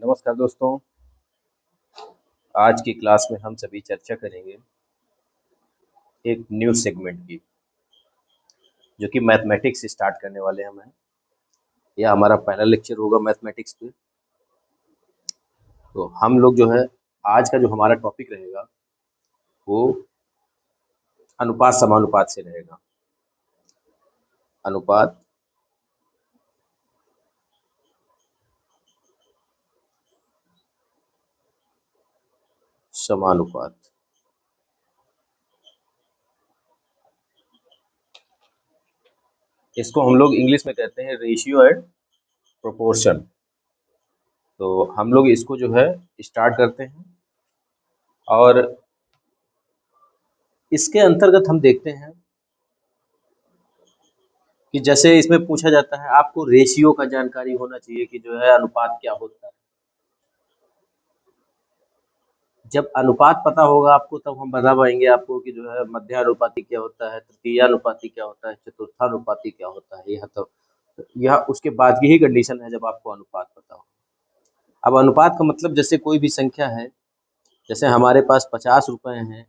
नमस्कार दोस्तों। आज की क्लास में हम सभी चर्चा करेंगे एक न्यू सेगमेंट की, जो कि मैथमेटिक्स से स्टार्ट करने वाले हम हैं। यह हमारा पहला लेक्चर होगा मैथमेटिक्स पे। तो हम लोग जो है, आज का जो हमारा टॉपिक रहेगा वो अनुपात समानुपात से रहेगा। अनुपात समानुपात। इसको हम लोग इंग्लिश में कहते हैं रेशियो एंड प्रोपोर्शन। तो हम लोग इसको जो है स्टार्ट करते हैं, और इसके अंतर्गत हम देखते हैं कि जैसे इसमें पूछा जाता है आपको रेशियो का जानकारी होना चाहिए कि जो है अनुपात क्या होता है। जब अनुपात पता होगा आपको, तब हम बता पाएंगे आपको कि जो है मध्यानुपाती क्या होता है, तृतीयानुपाती क्या होता है, चतुर्थानुपाती क्या होता है। यह उसके बाद की ही कंडीशन है जब आपको अनुपात पता हो। अब अनुपात का मतलब, जैसे कोई भी संख्या है, जैसे हमारे पास 50 रुपए हैं,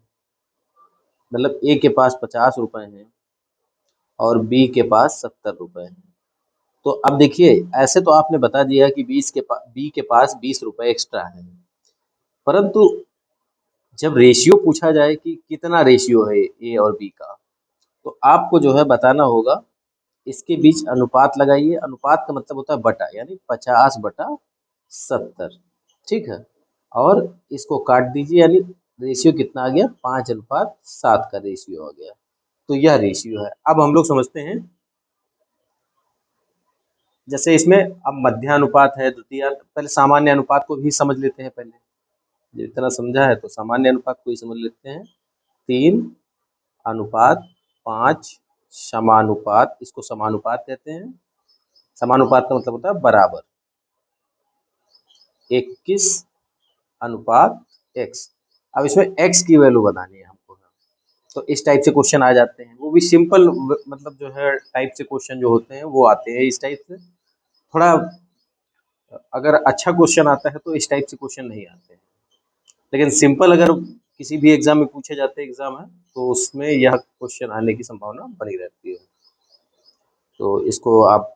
मतलब ए के पास 50 रुपए हैं और बी के पास 70 रुपए हैं। तो अब देखिए, ऐसे तो आपने बता दिया कि बी के पास 20 रुपए एक्स्ट्रा है, परंतु जब रेशियो पूछा जाए कि कितना रेशियो है ए और बी का, तो आपको जो है बताना होगा, इसके बीच अनुपात लगाइए। अनुपात का मतलब होता है बटा, यानी 50/70। ठीक है, और इसको काट दीजिए, यानी रेशियो कितना आ गया, 5:7 का रेशियो आ गया। तो यह रेशियो है। अब हम लोग समझते हैं, जैसे इसमें अब मध्यानुपात है, द्वितीय, पहले सामान्य अनुपात को भी समझ लेते हैं। पहले जितना समझा है तो सामान्य अनुपात को ही समझ लेते हैं। 3:5 समानुपात, इसको समानुपात कहते हैं। समानुपात का मतलब होता है बराबर। 21:x। अब इसमें x की वैल्यू बतानी है हमको, तो इस टाइप से क्वेश्चन आ जाते हैं। वो भी सिंपल, मतलब जो है टाइप से क्वेश्चन जो होते हैं वो आते हैं इस टाइप से। थोड़ा अगर अच्छा क्वेश्चन आता है तो इस टाइप से क्वेश्चन नहीं आते हैं, लेकिन सिंपल अगर किसी भी एग्जाम में पूछे जाते हैं, एग्जाम है तो उसमें यह क्वेश्चन आने की संभावना बनी रहती है। तो इसको आप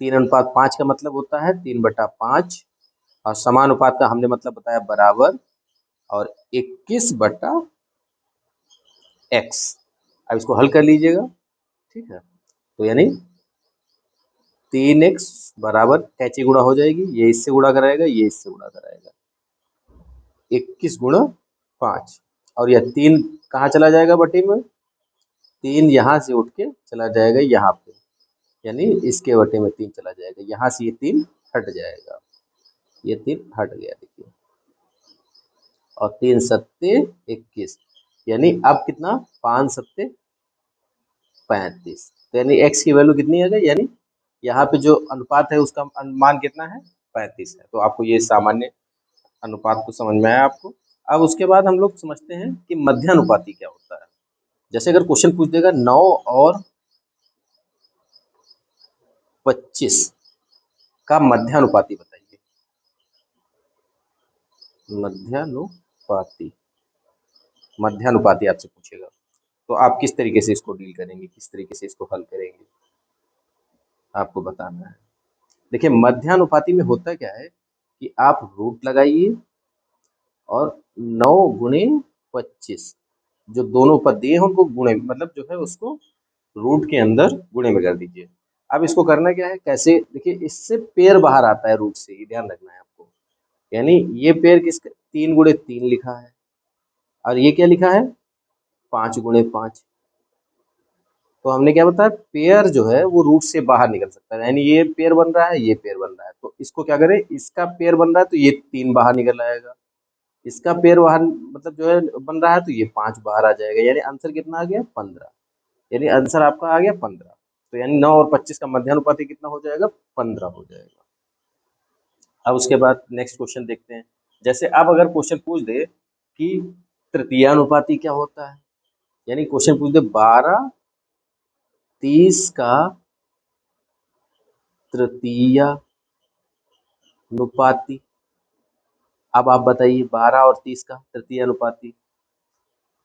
3:5 का मतलब होता है 3/5, और समानुपात का हमने मतलब बताया बराबर, और 21/x। अब इसको हल कर लीजिएगा। ठीक है, तो यानी 3x बराबर कैची गुणा हो जाएगी, ये इससे गुणा कराएगा, ये इससे गुणा कराएगा, 21×5, और यह 3 कहाँ चला जाएगा बटे में, 3 यहाँ से उठ के चला जाएगा यहाँ पे, यानी इसके बटे में 3 चला जाएगा, यहाँ से ये 3 हट जाएगा, ये 3 हट गया, देखिए, और 3×7=21, यानी अब कितना, 5×7=35। तो यानी x की वैल्यू कितनी आ गई, यानी यहाँ पे जो अनुपात है उसका मान कितना है, 35 है। तो आपको ये सामान्य अनुपात को समझ में आया आपको। अब उसके बाद हम लोग समझते हैं कि मध्यानुपाती क्या होता है। जैसे अगर क्वेश्चन पूछ देगा 9 और 25 का मध्यानुपाती बताइए। मध्यानुपाती आपसे पूछेगा, तो आप किस तरीके से इसको डील करेंगे, किस तरीके से इसको हल करेंगे, आपको बताना है। देखिए, मध्यानुपाती में होता क्या है कि आप रूट लगाइए, और 9×25, जो दोनों पद दिए हैं उनको गुणे, मतलब जो है उसको रूट के अंदर गुणे में कर दीजिए। अब इसको करना क्या है, कैसे, देखिए इससे पेयर बाहर आता है रूट से, ये ध्यान रखना है आपको। यानी ये पेयर किसका, 3×3 लिखा है, और ये क्या लिखा है, 5×5। तो हमने क्या बताया, पेयर जो है वो रूट से बाहर निकल सकता है, यानी ये पेयर बन रहा है, ये पेयर बन रहा है, तो इसको क्या करें, इसका पेयर बन रहा है तो ये 3 बाहर निकल आएगा, इसका पेयर बाहर मतलब जो है बन रहा है तो ये 5 बाहर आ जाएगा, यानी आंसर कितना आ गया, 15। यानी आंसर आपका आ गया 15। तो यानी 9 और 25 का मध्यानुपाती कितना हो जाएगा, 15 हो जाएगा। अब उसके बाद नेक्स्ट क्वेश्चन देखते हैं। जैसे अब अगर क्वेश्चन पूछ दे कि तृतीयानुपाती क्या होता है, यानी क्वेश्चन पूछ दे 12:30 का तृतीयानुपाती, अब आप बताइए 12 और 30 का तृतीय अनुपाती,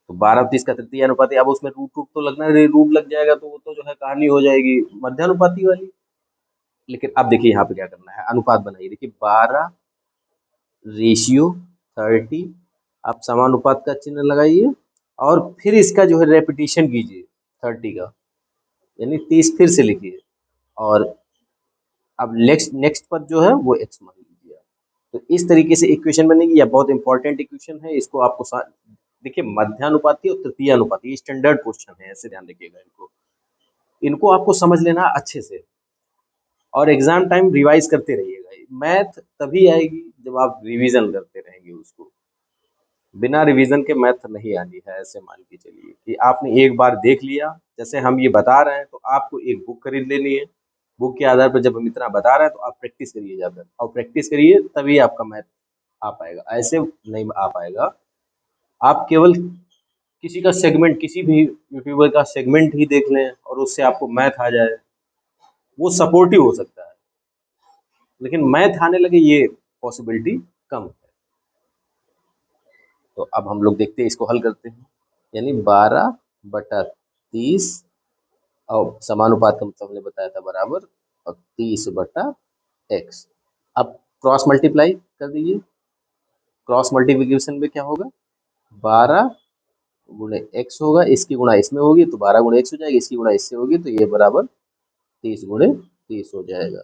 तो 12 और 30 का तृतीय अनुपाती, अब उसमें रूट रूट तो लगना है, रूट लग जाएगा तो वो तो जो है कहानी हो जाएगी मध्यानुपाती वाली। लेकिन अब देखिए यहाँ पे क्या करना है, अनुपात बनाइए, देखिए 12 रेशियो 30, आप समानुपात का चिन्ह लगाइए और फिर इसका जो है रेपिटेशन कीजिए 30 का, यानी 30 फिर से लिखिए, और अब नेक्स्ट नेक्स्ट पद जो है वो x मान लीजिए। तो इस तरीके से इक्वेशन बनेगी, यह बहुत इंपॉर्टेंट इक्वेशन है, इसको आपको देखिए मध्यानुपाती और तृतीय अनुपाती ये स्टैंडर्ड क्वेश्चन है, ऐसे ध्यान रखिएगा इनको, इनको आपको समझ लेना अच्छे से और एग्जाम टाइम रिवाइज करते रहिएगा। मैथ तभी आएगी जब आप रिवीजन करते रहेंगे उसको, बिना रिवीजन के मैथ नहीं आनी है। ऐसे मान के चलिए कि आपने एक बार देख लिया, जैसे हम ये बता रहे हैं तो आपको एक बुक खरीद लेनी है, बुक के आधार पर जब हम इतना बता रहे हैं तो आप प्रैक्टिस करिए जाकर, और प्रैक्टिस करिए तभी आपका मैथ आ पाएगा, ऐसे नहीं आ पाएगा। आप केवल किसी का सेगमेंट, किसी भी यूट्यूबर का सेगमेंट ही देख लें और उससे आपको मैथ आ जाए, वो सपोर्टिव हो सकता है, लेकिन मैथ आने लगे ये पॉसिबिलिटी कम है। तो अब हम लोग देखते हैं, इसको हल करते हैं, यानी 12/30 और समानुपात का मतलब हमने बताया था बराबर, और 30/x। अब क्रॉस मल्टीप्लाई कर दीजिए, क्रॉस मल्टीप्लिकेशन में क्या होगा, 12 गुणे x होगा, इसकी गुणा इसमें होगी तो 12 गुणे x हो जाएगी, इसकी गुणा इससे होगी तो ये बराबर 30 गुणे 30 हो जाएगा।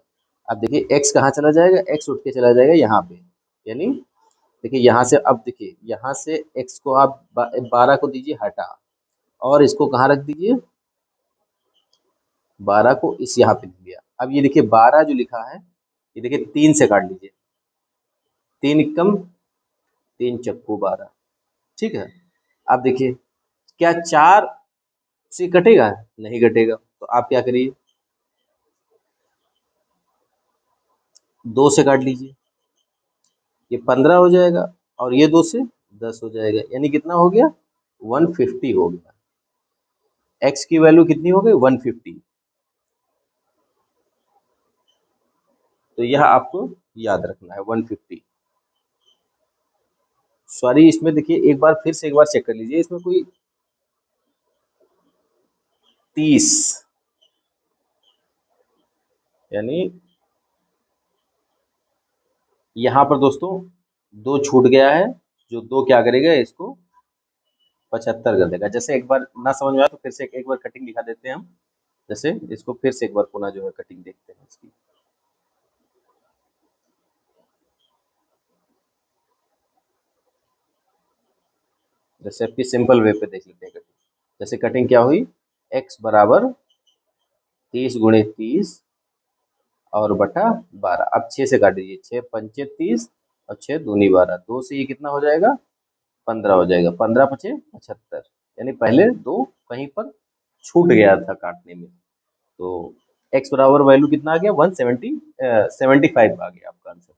अब देखिए x कहाँ चला जाएगा, x उठ के चला जाएगा यहाँ पे, यानी देखिए यहाँ से, अब देखिए यहाँ से x को आप 12 को दीजिए हटा और इसको कहाँ रख दीजिए, 12 को इस यहाँ पे लिख दिया। अब ये देखिए 12 जो लिखा है, ये देखिए 3 से काट लीजिए, 3 एकम 3 चक्कू 12, ठीक है। अब देखिए क्या 4 से कटेगा, नहीं कटेगा, तो आप क्या करिए, 2 से काट लीजिए, ये 15 हो जाएगा और ये 2 से 10 हो जाएगा, यानी कितना हो गया, 150 हो गया। x की वैल्यू कितनी हो गई, 150। तो यह आपको याद रखना है 150। सॉरी, इसमें देखिए एक बार फिर से एक बार चेक कर लीजिए, इसमें कोई 30, यानी यहाँ पर दोस्तों 2 छूट गया है, जो 2 क्या करेगा, इसको 75 कर देगा। जैसे एक बार ना समझ में आया तो फिर से एक बार कटिंग दिखा देते हैं हम, जैसे इसको फिर से एक बार पुनः जो है कटिंग देखते हैं इसकी। जैसे आपकी सिंपल वे पे देख लेते हैं कटिंग, जैसे कटिंग क्या हुई, x बराबर 30 गुणे 30 और बटा 12, अब 6 से काट दीजिए, 6 पंचे 30 और 6 दूनी 12, 2 से ये कितना हो जाएगा, 15 हो जाएगा, 15 पचे 75, यानी पहले 2 कहीं पर छूट गया था काटने में। तो x बराबर वैल्यू कितना आ गया, 175 आ गया आपका आंसर,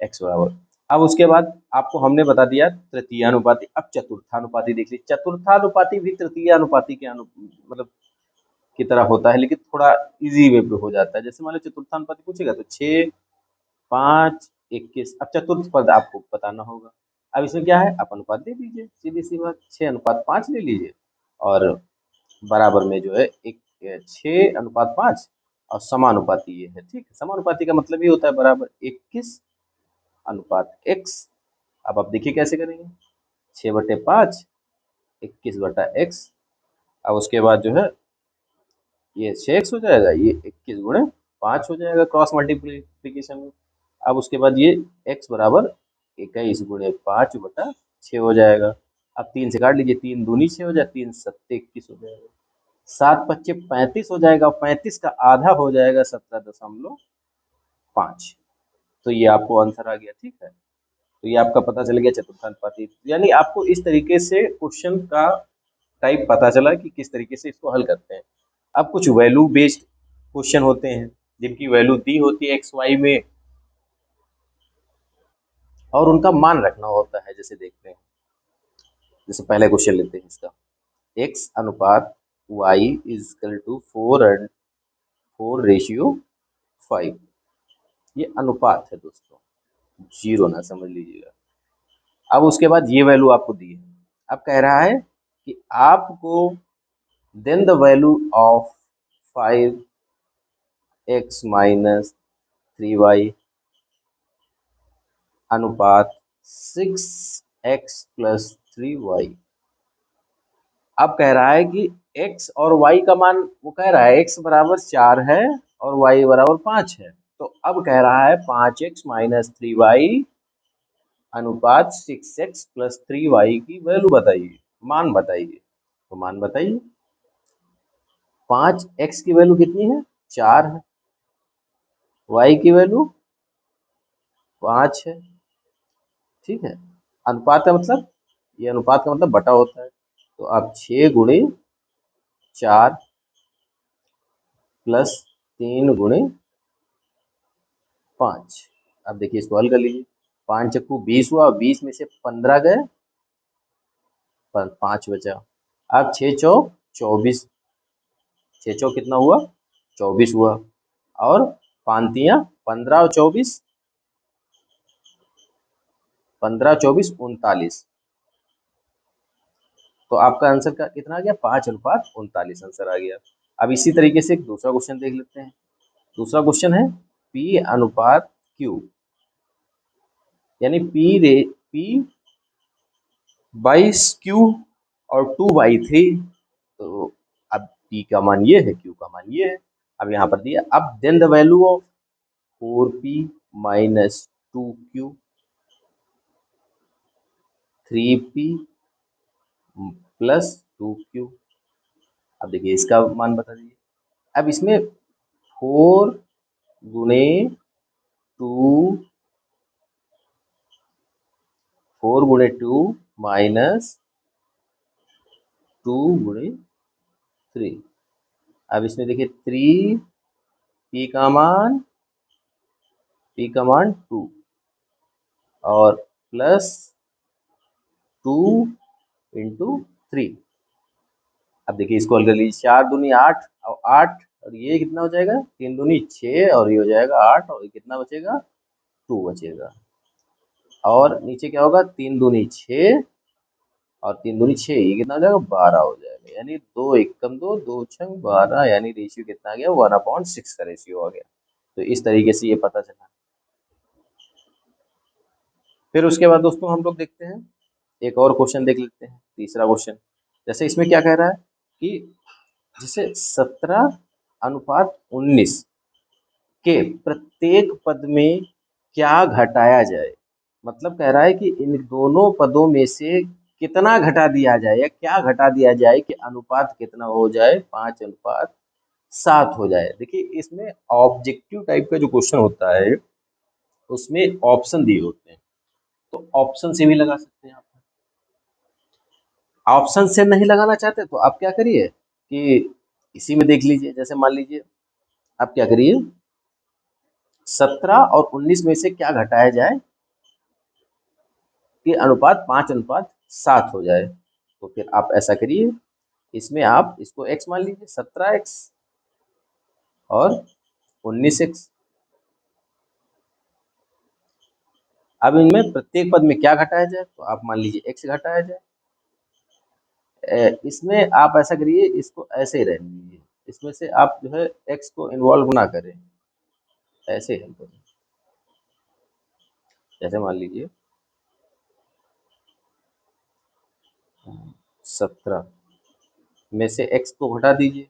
x बराबर। अब उसके बाद आपको हमने बता दिया तृतीयानुपाती, अब चतुर्थानुपाती देख लीजिए। चतुर्थानुपाती भी तृतीयानुपाती के मतलब की तरह होता है, लेकिन थोड़ा इजी वे पे हो जाता है। जैसे मान लो चतुर्थानुपाती पूछेगा तो 6, 5, 21, अब चतुर्थ पद आपको बताना होगा। अब इसमें क्या है, आप अनुपात दे दीजिए, सीधी सी बात, 6:5 ले लीजिए और बराबर में जो है एक 6:5 और समानुपाती ये है, ठीक है। समानुपाती का मतलब ये होता है बराबर 21:x। अब आप देखिए कैसे करेंगे, 6/5 21/x, अब उसके बाद जो है ये 6x हो जाएगा, ये 21 गुणे 5 हो जाएगा क्रॉस मल्टीप्लीकेशन में। अब उसके बाद ये x बराबर 21 गुणे 5/6 हो जाएगा। अब 3 से काट लीजिए, 3 दूनी 6 हो जाएगा, 3 सत्ते 21 हो जाएगा, 7 × 5 = 35 हो जाएगा, 35 का आधा हो जाएगा 17.5। तो ये आपको आंसर आ गया, ठीक है। तो ये आपका पता चल गया चतुर्थानुपाती, यानी आपको इस तरीके से क्वेश्चन का टाइप पता चला कि किस तरीके से इसको हल करते हैं। अब कुछ वैल्यू बेस्ड क्वेश्चन होते हैं जिनकी वैल्यू दी होती है एक्स वाई में और उनका मान रखना होता है। जैसे देखते हैं, जैसे पहले क्वेश्चन लेते हैं इसका, x अनुपात y = 4 एंड 4:5। ये अनुपात है दोस्तों, जीरो ना समझ लीजिएगा। अब उसके बाद ये वैल्यू आपको दी है। अब कह रहा है कि आपको then the value of 5x minus 3y अनुपात 6x प्लस 3y। अब कह रहा है कि x और y का मान, वो कह रहा है x बराबर 4 है और y बराबर 5 है। तो अब कह रहा है 5x माइनस 3y अनुपात 6x प्लस 3y की वैल्यू बताइए, मान बताइए। तो मान बताइए, 5x की वैल्यू कितनी है, 4 है, y की वैल्यू 5 है। ठीक है, अनुपात का मतलब, ये अनुपात का मतलब बटा होता है। तो आप 6 गुणे 4 प्लस 3 गुणे 5। अब देखिए इसको हल कर लीजिए। 5 चक्कू 20 हुआ, 20 में से 15 गए, 5 बचा। अब 6 चौक 24, 6 चौक कितना हुआ, 24 हुआ। और पांतियां 15 और 24, 15 24 39। तो आपका आंसर का कितना आ गया, 5:39 आंसर आ गया। अब इसी तरीके से एक दूसरा क्वेश्चन देख लेते हैं। दूसरा क्वेश्चन है P अनुपात Q, यानी P बाई Q और 2/3। तो अब P का मान ये है, Q का मान ये है। अब यहाँ पर दिया, अब then the value of 4P minus 2Q 3P plus 2Q। अब देखिए इसका मान बता दीजिए। अब इसमें 4 गुणे 2, 4 गुणे 2 माइनस 2 गुणे 3। अब इसमें देखिए 3 P का मान 2 और प्लस 2 इंटू 3। अब देखिए इसको हल कर लीजिए। 4 दूनी 8 और 8 और ये कितना हो जाएगा, 3 दूनी 6 और ये हो जाएगा 8 और कितना बचेगा, 2 बचेगा। और नीचे क्या होगा, 3 दूनी 6 और 3 दूनी 6, ये कितना हो जाएगा, 12 हो जाएगा। यानी 2 एकम 2, 2 छंग 12, यानी रेशियो कितना आ गया, 1/6 का रेशियो आ गया। तो इस तरीके से ये पता चला। फिर उसके बाद दोस्तों हम लोग देखते हैं, एक और क्वेश्चन देख लेते हैं, तीसरा क्वेश्चन। जैसे इसमें क्या कह रहा है कि जैसे 17:19 के प्रत्येक पद में क्या घटाया जाए। मतलब कह रहा है कि इन दोनों पदों में से कितना घटा दिया जाए या क्या घटा दिया जाए कि अनुपात कितना हो जाए, 5:7 हो जाए। देखिए इसमें ऑब्जेक्टिव टाइप का जो क्वेश्चन होता है उसमें ऑप्शन दिए होते हैं, तो ऑप्शन से भी लगा सकते हैं आप। ऑप्शन से नहीं लगाना चाहते तो आप क्या करिए कि इसी में देख लीजिए। जैसे मान लीजिए आप क्या करिए, 17 और 19 में से क्या घटाया जाए कि अनुपात 5:7 हो जाए। तो फिर आप ऐसा करिए, इसमें आप इसको x मान लीजिए, 17x और 19x। अब इनमें प्रत्येक पद में क्या घटाया जाए, तो आप मान लीजिए x घटाया जाए। इसमें आप ऐसा करिए, इसको ऐसे ही रहने दीजिए, इसमें से आप जो है x को इन्वॉल्व ना करें, ऐसे ही करें। जैसे मान लीजिए 17 में से x को घटा दीजिए,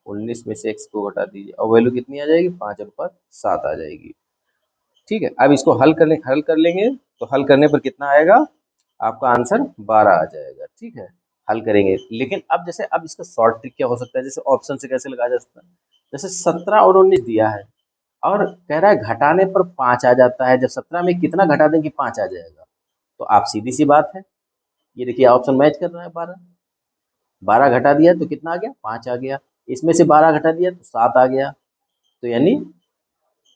19 में से x को घटा दीजिए और वैल्यू कितनी आ जाएगी, 5:7 आ जाएगी। ठीक है, अब इसको हल कर लेंगे तो हल करने पर कितना आएगा, आपका आंसर 12 आ जाएगा। ठीक है, हल करेंगे। लेकिन अब जैसे अब इसका शॉर्ट ट्रिक क्या हो सकता है, जैसे ऑप्शन से कैसे लगाया जा सकता है। जैसे 17 और 19 दिया है और कह रहा है घटाने पर 5 आ जाता है, जब 17 में कितना घटा देंगे 5 आ जाएगा। तो आप सीधी सी बात है, ये देखिए ऑप्शन मैच कर रहा है, 12, 12 घटा दिया तो कितना आ गया, 5 आ गया। इसमें से 12 घटा दिया तो 7 आ गया। तो यानी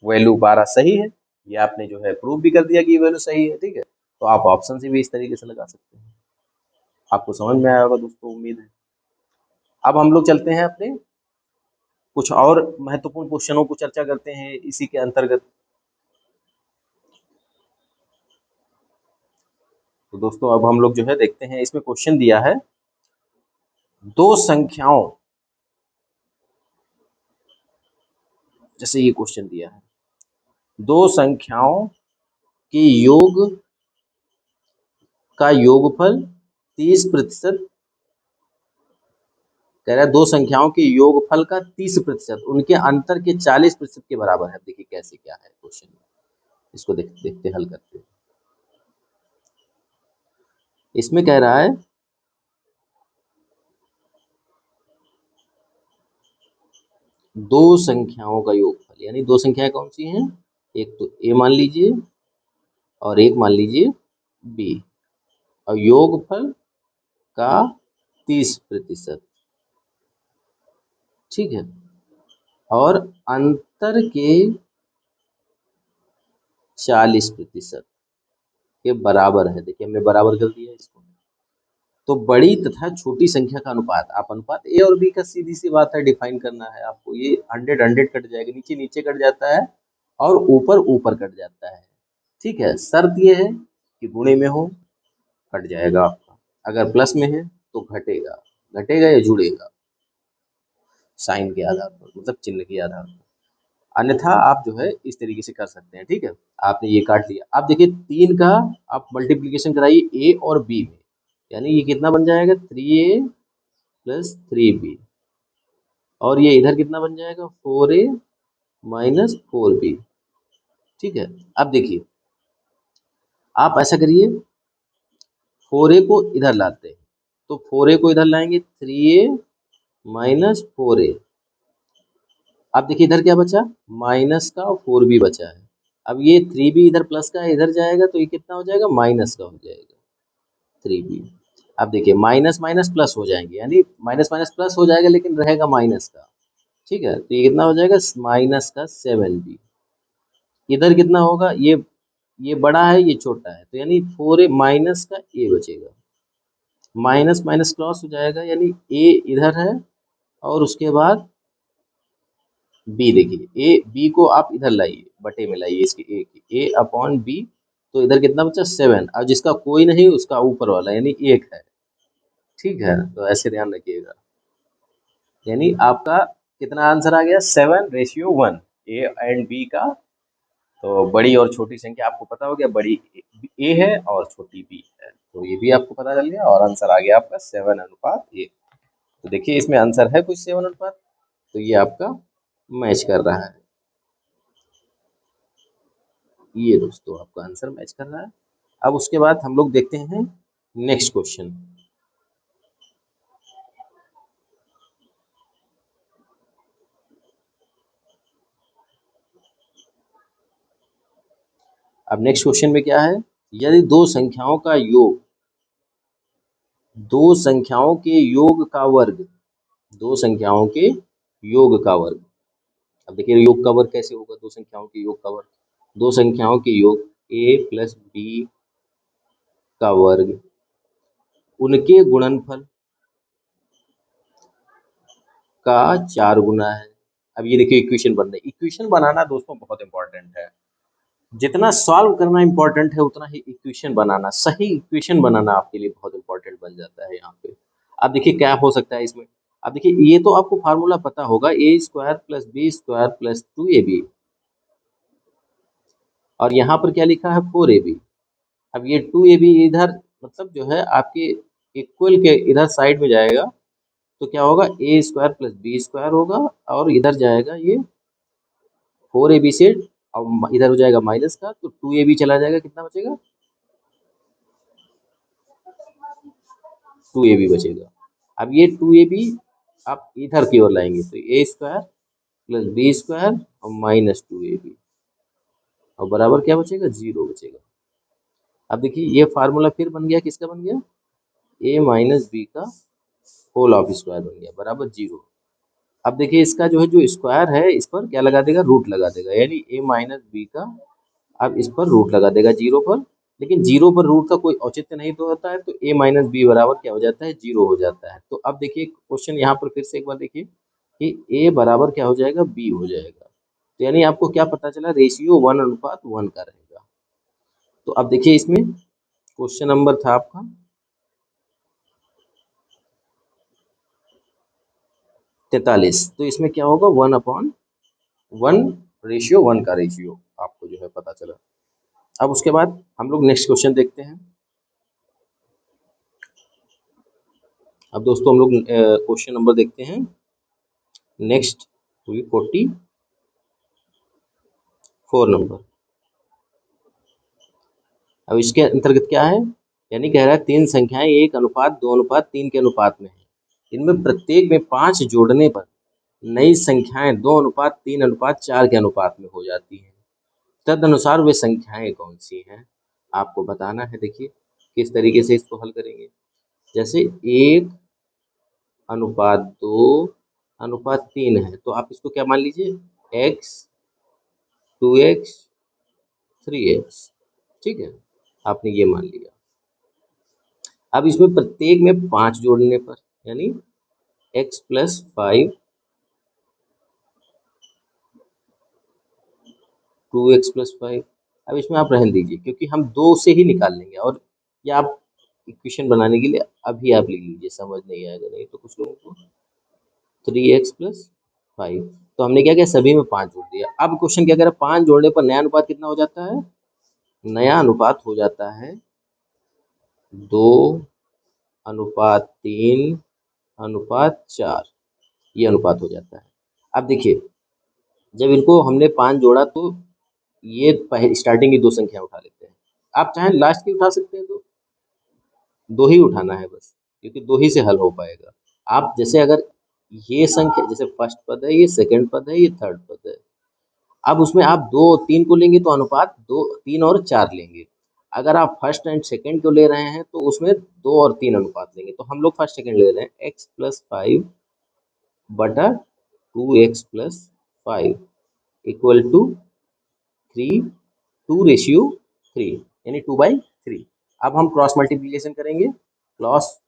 वैल्यू 12 सही है। ये आपने जो है प्रूव भी कर दिया कि ये वैल्यू सही है। ठीक है, तो आप ऑप्शन से भी इस तरीके से लगा सकते हैं। आपको समझ में आया होगा दोस्तों, उम्मीद है। अब हम लोग चलते हैं अपने कुछ और महत्वपूर्ण क्वेश्चनों को चर्चा करते हैं इसी के अंतर्गत। तो दोस्तों अब हम लोग जो है देखते हैं, इसमें क्वेश्चन दिया है दो संख्याओं, जैसे ये क्वेश्चन दिया है दो संख्याओं के योग का योगफल 30%, कह रहा है दो संख्याओं के योगफल का 30% उनके अंतर के 40% के बराबर है। देखिए कैसे क्या है क्वेश्चन, इसको देखते हल करते हैं। इसमें कह रहा है दो संख्याओं का योगफल, यानी दो संख्याएं कौन सी हैं, एक तो a मान लीजिए और एक मान लीजिए b, और योगफल का 30%, ठीक है, और अंतर के 40% के बराबर है। देखिए हमने बराबर कर दिया इसको। तो बड़ी तथा छोटी संख्या का अनुपात, आप अनुपात ए और बी का सीधी सी बात है डिफाइन करना है आपको। ये 100 कट जाएगा, नीचे नीचे कट जाता है और ऊपर ऊपर कट जाता है, ठीक है। शर्त ये है कि गुणे में हो, कट जाएगा आपका। अगर प्लस में है तो घटेगा, घटेगा या जुड़ेगा साइन के आधार पर, मतलब चिन्ह के आधार पर। अन्यथा आप जो है इस तरीके से कर सकते हैं, ठीक है। आपने ये काट लिया। आप देखिए 3 का आप मल्टीप्लीकेशन कराइए ए और बी में, यानी ये कितना बन जाएगा 3a प्लस 3b, और ये इधर कितना बन जाएगा 4a माइनस 4b, ठीक है। अब देखिए आप ऐसा करिए, 4a को इधर लाते हैं, तो 4a को इधर लाएंगे 3a माइनस 4a। अब देखिए इधर क्या बचा, माइनस का 4b बचा है। अब ये 3b इधर प्लस का इधर जाएगा तो ये कितना हो जाएगा, माइनस का हो जाएगा 3b। अब देखिए माइनस माइनस प्लस हो जाएंगे, यानी माइनस माइनस प्लस हो जाएगा लेकिन रहेगा माइनस का, ठीक है। तो ये कितना हो जाएगा माइनस का 7b। इधर कितना होगा, ये बड़ा है ये छोटा है, तो यानी 4a माइनस का a बचेगा। माइनस माइनस क्रॉस हो जाएगा, यानी a इधर है और उसके बाद b। देखिए a b को आप इधर लाइए, बटे में लाइए इसके a की, a अपॉन b। तो इधर कितना बचा 7, और जिसका कोई नहीं उसका ऊपर वाला यानी 1 है, ठीक है। तो ऐसे ध्यान रखिएगा, यानी आपका कितना आंसर आ गया 7:1 ए एंड बी का। तो बड़ी और छोटी संख्या आपको पता हो गया, बड़ी ए है और छोटी बी है, तो ये भी आपको पता चल गया और आंसर आ गया आपका 7:1। तो देखिए इसमें आंसर है कुछ 7 अनुपात, तो ये आपका मैच कर रहा है। ये दोस्तों आपका आंसर मैच कर रहा है। अब उसके बाद हम लोग देखते हैं नेक्स्ट क्वेश्चन। अब नेक्स्ट क्वेश्चन में क्या है, यदि दो संख्याओं का योग, दो संख्याओं के योग का वर्ग, दो संख्याओं के योग का वर्ग। अब देखिए योग का वर्ग कैसे होगा, दो संख्याओं के योग का वर्ग, दो संख्याओं के योग a प्लस बी का वर्ग, उनके गुणनफल का 4 गुना है। अब ये देखिए इक्वेशन बन रही है। इक्वेशन बनाना दोस्तों बहुत इंपॉर्टेंट है, जितना सॉल्व करना इंपॉर्टेंट है उतना ही इक्वेशन बनाना, सही इक्वेशन बनाना आपके लिए बहुत इंपॉर्टेंट बन जाता है यहाँ पे। अब देखिए क्या हो सकता है इसमें। अब देखिए ये तो आपको फार्मूला पता होगा, a square plus b square plus 2ab, और यहाँ पर क्या लिखा है 4ab। अब ये 2ab इधर मतलब जो है आपके इक्वल के इधर साइड में जाएगा, तो क्या होगा a square plus b square होगा, और इधर जाएगा ये 4ab से, अब इधर हो जाएगा माइनस का, तो 2ab चला जाएगा, कितना बचेगा 2ab बचेगा। अब ये 2ab आप इधर की ओर लाएंगे तो ए स्क्वायर प्लस बी स्क्वायर और माइनस 2ab, और बराबर क्या बचेगा 0 बचेगा। अब देखिए ये फार्मूला फिर बन गया, किसका बन गया, ए माइनस बी का होल ऑफ स्क्वायर बन गया बराबर 0। अब देखिए इसका जो है जो स्क्वायर है इस पर क्या लगा देगा, रूट लगा देगा, यानी ए माइनस बी का अब इस पर रूट लगा देगा 0 पर। लेकिन 0 पर रूट का कोई औचित्य नहीं तो होता है, तो a माइनस बी बराबर क्या हो जाता है 0 हो जाता है। तो अब देखिए क्वेश्चन यहाँ पर फिर से एक बार देखिए कि a बराबर क्या हो जाएगा b हो जाएगा। तो यानी आपको क्या पता चला, रेशियो 1:1 का रहेगा। तो अब देखिए इसमें क्वेश्चन नंबर था आपका 43। तो इसमें क्या होगा 1/1 का रेशियो आपको जो है पता चला। अब उसके बाद हम लोग नेक्स्ट क्वेश्चन देखते हैं। अब दोस्तों हम लोग क्वेश्चन नंबर देखते हैं नेक्स्ट 44 नंबर। अब इसके अंतर्गत क्या है, यानी कह रहा है 3 संख्याएं 1:2:3 के अनुपात में है। इनमें प्रत्येक में 5 जोड़ने पर नई संख्याएं 2:3:4 के अनुपात में हो जाती हैं। तदनुसार वे संख्याएं कौन सी हैं, आपको बताना है। देखिए किस तरीके से इसको हल करेंगे। जैसे 1:2:3 है, तो आप इसको क्या मान लीजिए, x 2x 3x, ठीक है, आपने ये मान लिया। अब इसमें प्रत्येक में 5 जोड़ने पर, यानी x + 5 2x + 5। अब इसमें आप रहने दीजिए क्योंकि हम 2 से ही निकाल लेंगे, और या आप इक्वेशन बनाने के लिए अभी आप लिख लीजिए, समझ नहीं आएगा नहीं तो कुछ लोगों को। 3x + 5, तो हमने क्या किया, सभी में 5 जोड़ दिया। अब क्वेश्चन क्या कह रहा है, 5 जोड़ने पर नया अनुपात कितना हो जाता है, नया अनुपात हो जाता है 2:3:4, ये अनुपात हो जाता है। अब देखिए जब इनको हमने 5 जोड़ा तो ये पहले स्टार्टिंग की 2 संख्या उठा लेते हैं। आप चाहें लास्ट की उठा सकते हैं, तो 2 ही उठाना है बस, क्योंकि 2 ही से हल हो पाएगा। आप जैसे अगर ये संख्या, जैसे फर्स्ट पद है, ये सेकंड पद है, ये थर्ड पद है, अब उसमें आप 2 और 3 को लेंगे तो अनुपात 2 3 और 4 लेंगे। अगर आप फर्स्ट एंड सेकंड को ले रहे हैं तो उसमें 2 और 3 अनुपात लेंगे। तो हम लोग फर्स्ट सेकंड ले रहे हैं, x + 5 बटा 2x + 5 इक्वल टू 3 2:3, यानी 2/3। अब हम क्रॉस मल्टीप्लिकेशन करेंगे, क्रॉस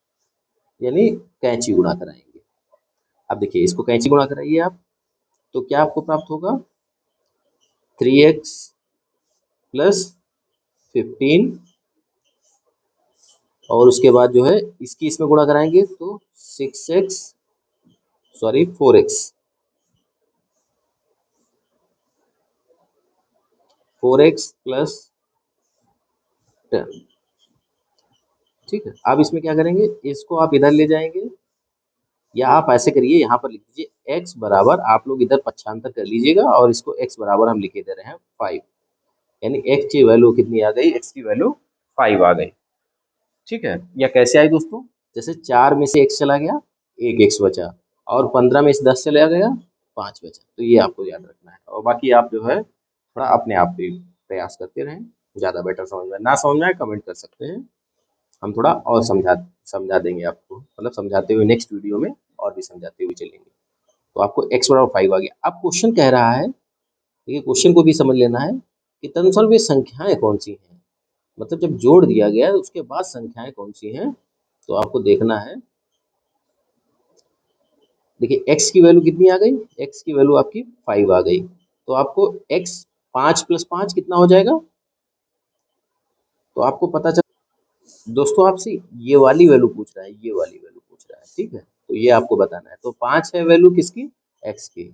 यानी कैंची गुणा कराएंगे। अब देखिए इसको कैंची गुणा कराइए आप, तो क्या आपको प्राप्त होगा, 3x + 15, और उसके बाद जो है इसकी इसमें गुणा कराएंगे तो 4x + 10, ठीक है। अब इसमें क्या करेंगे, इसको आप इधर ले जाएंगे, या आप ऐसे करिए, यहाँ पर लिख दीजिए x बराबर, आप लोग इधर पक्षांतर कर लीजिएगा, और इसको x बराबर हम लिखे दे रहे हैं 5, यानी x की वैल्यू कितनी आ गई, x की वैल्यू 5 आ गई, ठीक है। या कैसे आई दोस्तों, जैसे 4 में से x चला गया, एक x बचा, और 15 में से 10 चला गया, 5 बचा। तो ये आपको याद रखना है, और बाकी आप जो है थोड़ा अपने आप पे प्रयास करते रहें, ज़्यादा बेटर समझ में ना समझ में आए कमेंट कर सकते हैं, हम थोड़ा और समझा देंगे आपको, मतलब समझाते हुए नेक्स्ट वीडियो में और भी समझाते हुए चलेंगे। तो आपको x बराबर 5 आ गया। अब क्वेश्चन कह रहा है, देखिए क्वेश्चन को भी समझ लेना है कि तदनुसार वे संख्याएं कौन सी हैं, मतलब जब जोड़ दिया गया है उसके बाद संख्याएं कौन सी हैं, तो आपको देखना है। देखिए x की वैल्यू कितनी आ गई, x की वैल्यू आपकी 5 आ गई, तो आपको x 5 + 5 कितना हो जाएगा, तो आपको पता चल, दोस्तों आपसे ये वाली वैल्यू पूछ रहा है, ये वाली वैल्यू पूछ रहा है, ठीक है, तो ये आपको बताना है। तो 5 है वैल्यू किसकी, x की,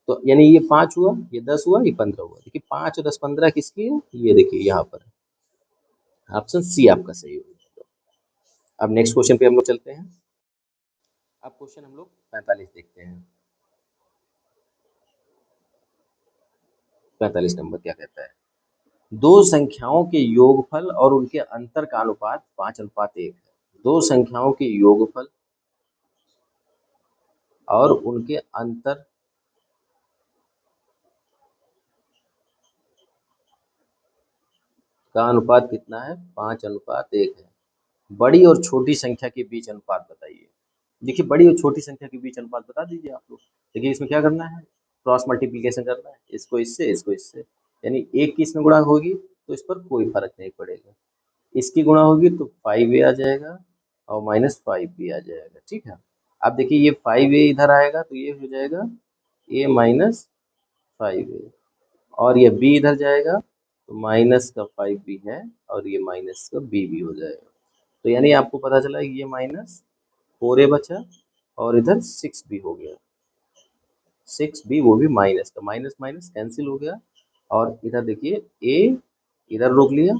तो यानी ये 5 हुआ, ये 10 हुआ, ये 15 हुआ। देखिए 5 और 10 15 किसकी है, ये देखिए यहाँ पर ऑप्शन सी आपका सही होगा। अब नेक्स्ट क्वेश्चन पे हम लोग चलते हैं। अब क्वेश्चन हम लोग 45 देखते हैं। 45 नंबर क्या कहता है, दो संख्याओं के योगफल और उनके अंतर का अनुपात 5:1 है। दो संख्याओं के योगफल और उनके अंतर का अनुपात कितना है, 5:1 है। बड़ी और छोटी संख्या के बीच अनुपात बताइए। देखिए बड़ी और छोटी संख्या के बीच अनुपात बता दीजिए आप लोग। देखिए इसमें क्या करना है, क्रॉस मल्टीप्लिकेशन करना है, इसको इससे, यानी एक की इसमें गुणा होगी तो इस पर कोई फर्क नहीं पड़ेगा, इसकी गुणा होगी तो 5a आ जाएगा और -5b आ जाएगा, ठीक है। अब देखिए ये 5a इधर आएगा तो ये हो जाएगा a - 5a, और ये b इधर जाएगा तो माइनस का 5 भी है और ये माइनस का बी भी हो जाएगा। तो यानी आपको पता चला ये माइनस 4a बचा और इधर 6 भी हो गया, 6 भी, वो भी माइनस का, माइनस माइनस कैंसिल हो गया। और इधर देखिए ए इधर रोक लिया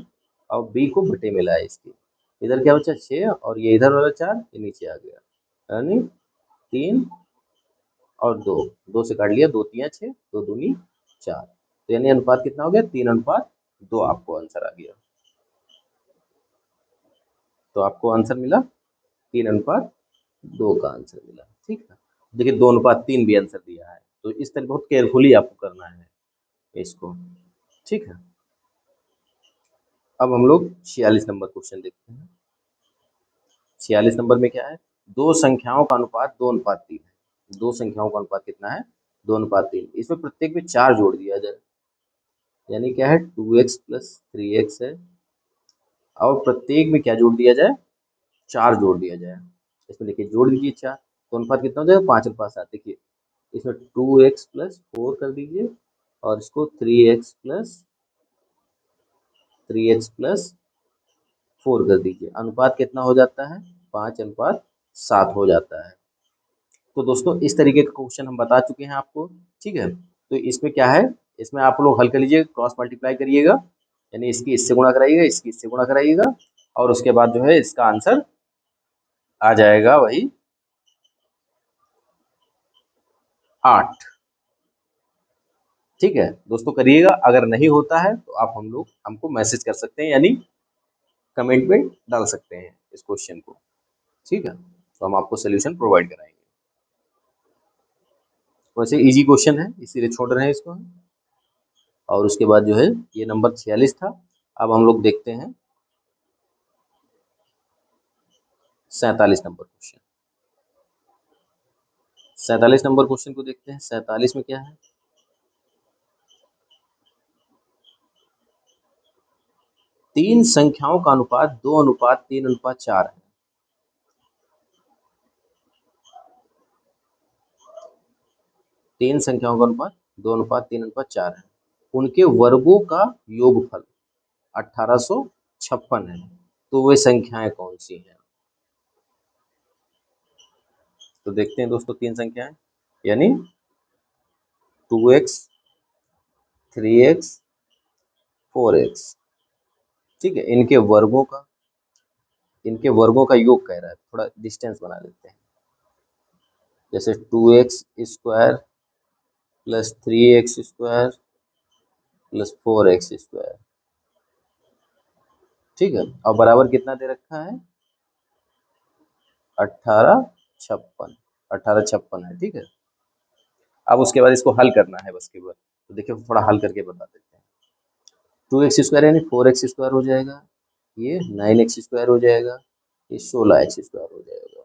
और बी को बटे में लाया इसके, इधर क्या बचा 6 और ये इधर वाला 4, ये नीचे आ गया, यानी 3 और 2, 2 से काट लिया, 2 3 6, 2 दूनी 4, तो यानी अनुपात कितना हो गया 3:2 आपको आंसर आ गया। तो आपको आंसर मिला 3:2 का आंसर मिला। ठीक है, देखिए 2:3 भी आंसर दिया है, तो इस तरह बहुत केयरफुली आपको करना है इसको। ठीक है, अब हम लोग 46 नंबर क्वेश्चन देखते हैं। 46 नंबर में क्या है, दो संख्याओं का अनुपात 2:3 है। दो संख्याओं का अनुपात कितना है 2:3, इसमें प्रत्येक में 4 जोड़ दिया जाए, यानी क्या है 2x + 3x है, और प्रत्येक में क्या जोड़ दिया जाए 4 जोड़ दिया जाए। इसमें देखिए जोड़ दीजिए 4, तो अनुपात कितना हो जाएगा 5:7। देखिए इसमें 2x + 4 कर दीजिए और इसको 3x + 4 कर दीजिए, अनुपात कितना हो जाता है 5:7 हो जाता है। तो दोस्तों इस तरीके का क्वेश्चन हम बता चुके हैं आपको। ठीक है, तो इसमें क्या है, इसमें आप लोग हल कर लीजिए, क्रॉस मल्टीप्लाई करिएगा, यानी इसकी इससे गुणा कराइएगा, इसकी इससे गुणा कराइएगा, और उसके बाद जो है इसका आंसर आ जाएगा वही 8। ठीक है दोस्तों, करिएगा, अगर नहीं होता है तो आप हमको मैसेज कर सकते हैं, यानी कमेंट में डाल सकते हैं इस क्वेश्चन को। ठीक है, तो हम आपको सोल्यूशन प्रोवाइड कराएंगे। वैसे इजी क्वेश्चन है इसीलिए छोड़ रहे हैं इसको हम। और उसके बाद जो है ये नंबर 46 था। अब हम लोग देखते हैं 47 नंबर क्वेश्चन। 47 नंबर क्वेश्चन को देखते हैं। 47 में क्या है, तीन संख्याओं का अनुपात 2:3:4 है। तीन संख्याओं का अनुपात 2:3:4 है, उनके वर्गों का योगफल 1856 है, तो वे संख्याएं कौन सी हैं। तो देखते हैं दोस्तों तीन संख्याएं, यानी 2x 3x 4x। ठीक है, इनके वर्गों का योग कह रहा है, थोड़ा डिस्टेंस बना लेते हैं, जैसे 2x² + 3x² + 4x²। ठीक है, और बराबर कितना दे रखा है 1856, 1856 है। ठीक है, अब उसके बाद इसको हल करना है बस केवल, तो देखिए थोड़ा हल करके बता देते हैं। 2x² यानी 4x² हो जाएगा, ये 9x² हो जाएगा, ये 16x² हो जाएगा,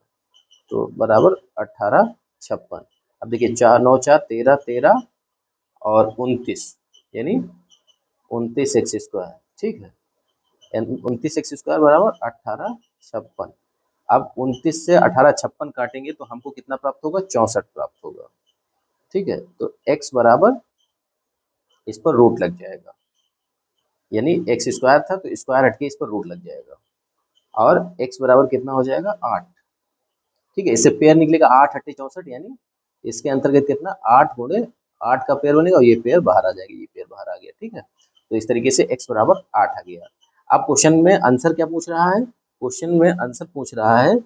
तो बराबर 1856। अब देखिए 4 9 4 13 13 और 29, यानी 29x²। ठीक है, 29x² बराबर 1856। अब 29 से 1856 काटेंगे तो हमको कितना प्राप्त होगा 64 प्राप्त होगा। ठीक है, तो x बराबर इस पर रूट लग जाएगा, यानी x² था तो स्क्वायर हटके इस पर रूट लग जाएगा, और x बराबर कितना हो जाएगा 8। ठीक है, इससे पेयर निकलेगा 8 8 64, यानी इसके अंतर्गत कितना 8 गुणे 8 का पेयर बनेगा और ये पेयर बाहर आ जाएगा, ये पेयर बाहर आ गया। ठीक है, तो इस तरीके से x बराबर 8 आ गया। अब क्वेश्चन में आंसर क्या पूछ रहा है, क्वेश्चन में आंसर पूछ रहा है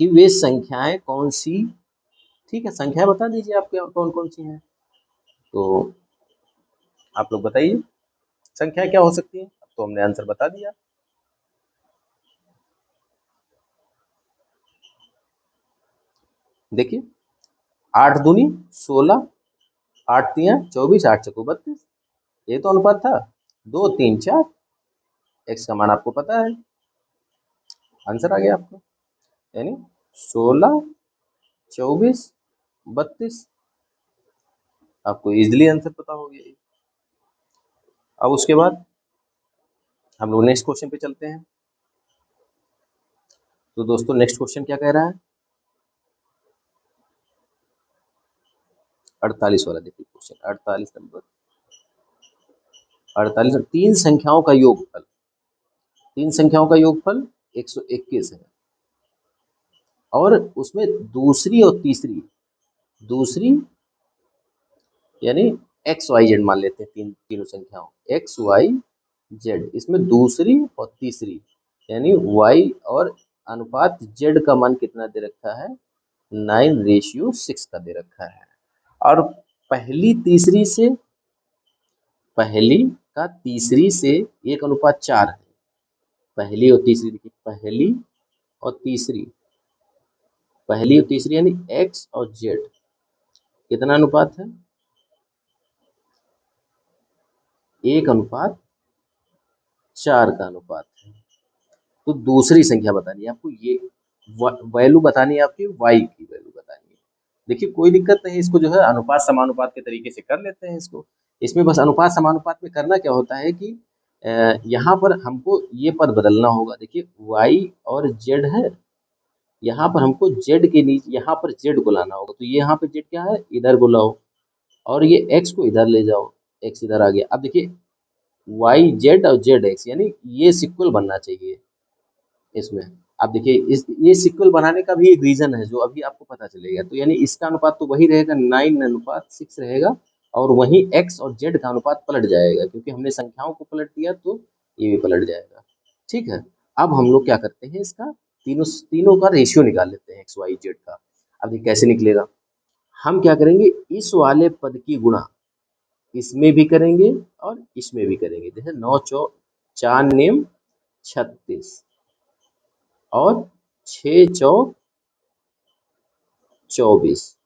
कि वे संख्याएं कौन सी। ठीक है, संख्याएं बता दीजिए आपके कौन कौन सी हैं, तो आप लोग बताइए संख्या क्या हो सकती है। अब तो हमने आंसर बता दिया। देखिए 8 दूनी 16, 8 तियां 24, 8 चौको 32, ये तो अनुपात था 2 3 4। एक्स का मान आपको पता है, आंसर आ गया आपको, यानी 16 24 32, आपको इजिली आंसर पता हो गया। अब उसके बाद हम लोग नेक्स्ट क्वेश्चन पे चलते हैं। तो दोस्तों नेक्स्ट क्वेश्चन क्या कह रहा है, 48 वाला देखिए क्वेश्चन, 48 नंबर। 48, तीन संख्याओं का योगफल, तीन संख्याओं का योगफल 121 है। और उसमें दूसरी और तीसरी, दूसरी यानी एक्स वाई जेड मान लेते हैं, तीनों संख्याओं एक्स वाई जेड, इसमें दूसरी और तीसरी यानी वाई और अनुपात जेड का मान कितना दे रखा है, 9:6 का दे रखा है। और पहली का तीसरी से 1:4 है। पहली और तीसरी, देखिए पहली और तीसरी यानी एक्स और जेड कितना अनुपात है, 1:4 का अनुपात है। तो दूसरी संख्या बतानी है आपको, ये वैल्यू बतानी है आपकी, वाई की वैल्यू बतानी है। देखिए कोई दिक्कत नहीं, इसको जो है अनुपात समानुपात के तरीके से कर लेते हैं इसको। इसमें बस अनुपात समानुपात में करना क्या होता है कि यहाँ पर हमको ये पद बदलना होगा। देखिए वाई और जेड है, यहाँ पर हमको जेड के नीचे यहाँ पर जेड को लाना होगा। तो ये यहाँ पे जेड क्या है, इधर को लाओ, और ये एक्स को इधर ले जाओ, एक्स इधर आ गया। अब देखिए वाई जेड और जेड एक्स यानी ये सिक्वल बनना चाहिए इसमें। आप देखिए ये सिक्वल बनाने का भी एक रीजन है जो अभी आपको पता चलेगा। तो यानी इसका अनुपात तो वही रहेगा, 9:6 रहेगा, और वहीं एक्स और जेड का अनुपात पलट जाएगा, क्योंकि हमने संख्याओं को पलट दिया तो ये भी पलट जाएगा। ठीक है, अब हम लोग क्या करते हैं, इसका तीनों का रेशियो निकाल लेते हैं एक्स वाई जेड का। अब ये कैसे निकलेगा, हम क्या करेंगे, इस वाले पद की गुणा इसमें भी करेंगे और इसमें भी करेंगे। जैसे 9 चौ 4 नेम 36 और 6 चौक 24,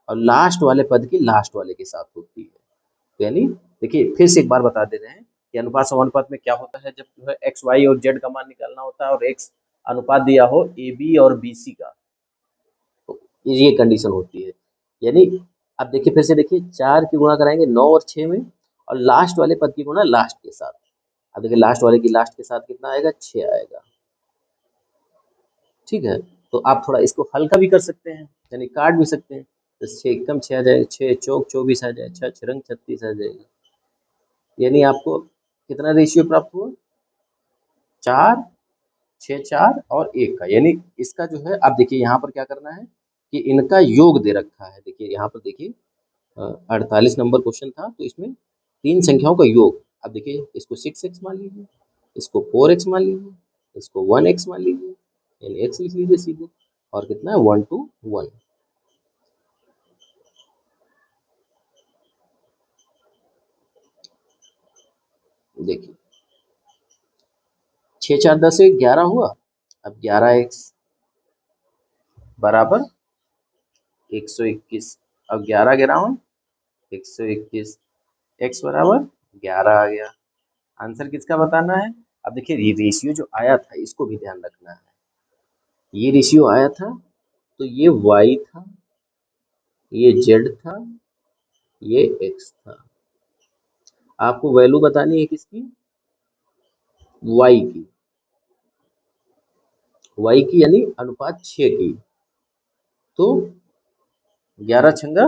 और लास्ट वाले पद की लास्ट वाले के साथ होती है। तो यानी देखिए फिर से एक बार बता दे रहे हैं कि अनुपात समानुपात में क्या होता है, जब जो है एक्स वाई और जेड का मान निकालना होता है और एक्स अनुपात दिया हो ए बी और बी सी का, तो ये कंडीशन होती है। यानी अब देखिए फिर से देखिए, 4 की गुणा कराएंगे 9 और 6 में, और लास्ट वाले पद की गुणा लास्ट के साथ। अब देखिए लास्ट वाले की लास्ट के साथ कितना आएगा, 6 आएगा। ठीक है, तो आप थोड़ा इसको हल्का भी कर सकते हैं, यानी काट भी सकते हैं। तो 6 कम 6 आ जाएगा, 6 चौक 24 आ जाएगा, 6 छरंग 36 आ जाएगा। यानी आपको कितना रेशियो प्राप्त हुआ, 4 6 4 और 1 का। यानी इसका जो है, आप देखिए यहाँ पर क्या करना है कि इनका योग दे रखा है। देखिए यहाँ पर देखिए 48 नंबर क्वेश्चन था, तो इसमें तीन संख्याओं का योग। अब देखिए इसको 6x मान लीजिए, इसको 4x मान लीजिए, इसको 1x मान लीजिए, यानी x लिख लीजिए सीधे, और कितना है 1 to 1। देखिए 6 4 10 1 11 हुआ। अब 11x बराबर 121। अब 11 11 121, x बराबर 11 आ गया। आंसर किसका बताना है। अब देखिए ये रेशियो जो आया था इसको भी ध्यान रखना है। ये रेशियो आया था तो ये y था, ये z था, ये x था। आपको वैल्यू बतानी है किसकी, y की, y की यानी अनुपात 6 की। तो 11 छंगा,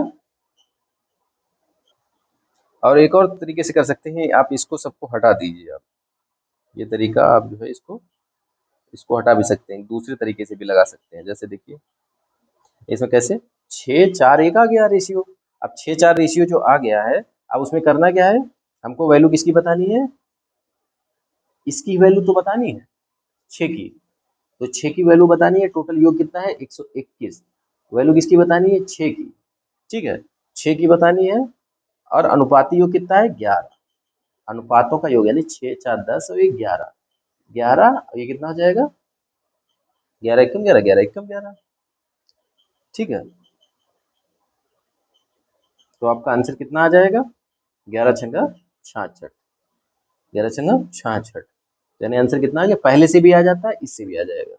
और एक और तरीके से कर सकते हैं, आप इसको सबको हटा दीजिए। आप ये तरीका आप जो है इसको हटा भी सकते हैं, दूसरे तरीके से भी लगा सकते हैं। जैसे देखिए इसमें कैसे, 6 4 1 आ गया रेशियो। अब 6 4 रेशियो जो आ गया है, अब उसमें करना क्या है, हमको वैल्यू किसकी बतानी है, इसकी वैल्यू तो बतानी है 6 की। तो 6 की वैल्यू बतानी है, टोटल योग कितना है 121। वैल्यू किसकी बतानी है, 6 की। ठीक है, 6 की बतानी है, और अनुपाती योग कितना है 11। अनुपातों का योग यानी 6 4 10 और ये 11 11, ये कितना हो जाएगा 11 एकम 11 11 एकम 11। ठीक है, तो आपका आंसर कितना आ जाएगा, 11 छंगा 66, 11 छंगा 66। यानी आंसर कितना आ गया, पहले से भी आ जाता है, इससे भी आ जाएगा।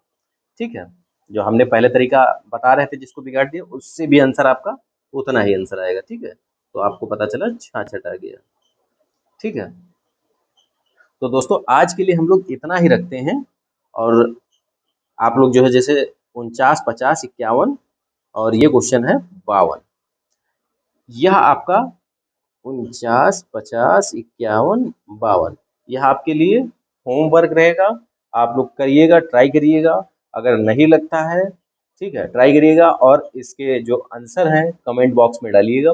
ठीक है, जो हमने पहले तरीका बता रहे थे जिसको बिगाड़ दिया, उससे भी आंसर आपका उतना ही आंसर आएगा। ठीक है, तो आपको पता चला 66 आ गया। ठीक है, तो दोस्तों आज के लिए हम लोग इतना ही रखते हैं। और आप लोग जो है जैसे 49 50 51, और ये क्वेश्चन है 52, यह आपका 49, 50, 51, 52। यह आपके लिए होमवर्क रहेगा, आप लोग करिएगा, ट्राई करिएगा। अगर नहीं लगता है, ठीक है, ट्राई करिएगा और इसके जो आंसर हैं कमेंट बॉक्स में डालिएगा।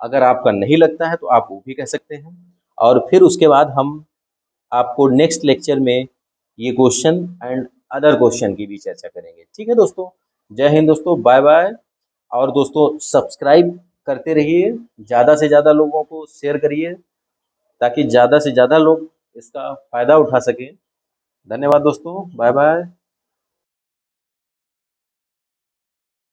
अगर आपका नहीं लगता है तो आप वो भी कह सकते हैं, और फिर उसके बाद हम आपको नेक्स्ट लेक्चर में ये क्वेश्चन एंड अदर क्वेश्चन की भी चर्चा करेंगे। ठीक है दोस्तों, जय हिंद दोस्तों, बाय बाय। और दोस्तों सब्सक्राइब करते रहिए, ज़्यादा से ज़्यादा लोगों को शेयर करिए ताकि ज़्यादा से ज़्यादा लोग इसका फ़ायदा उठा सकें। धन्यवाद दोस्तों, बाय बाय।